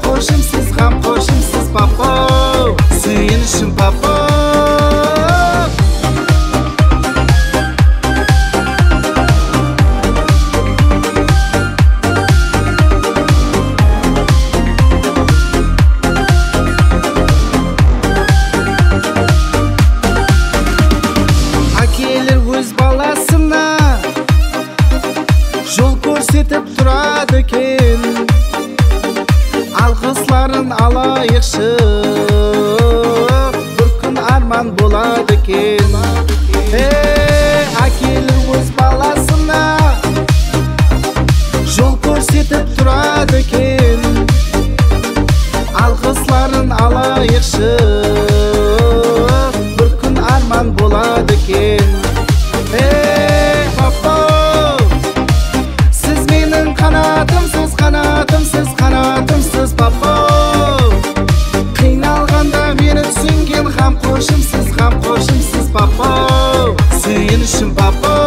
қамқоршымсыз папа, сүйінішім папа. Өз баласына жол көрсетіп тұрады екен, алғысларын алайықшы, бір күн арман болады екен. Әкелер өз баласына жол көрсетіп тұрады екен, алғысларын алайықшы, бір күн арман болады екен. Папа, сіз менің қанатымсыз папа, қиналғанда мені түсінген қамқоршымсыз папа, сүйінішім папа.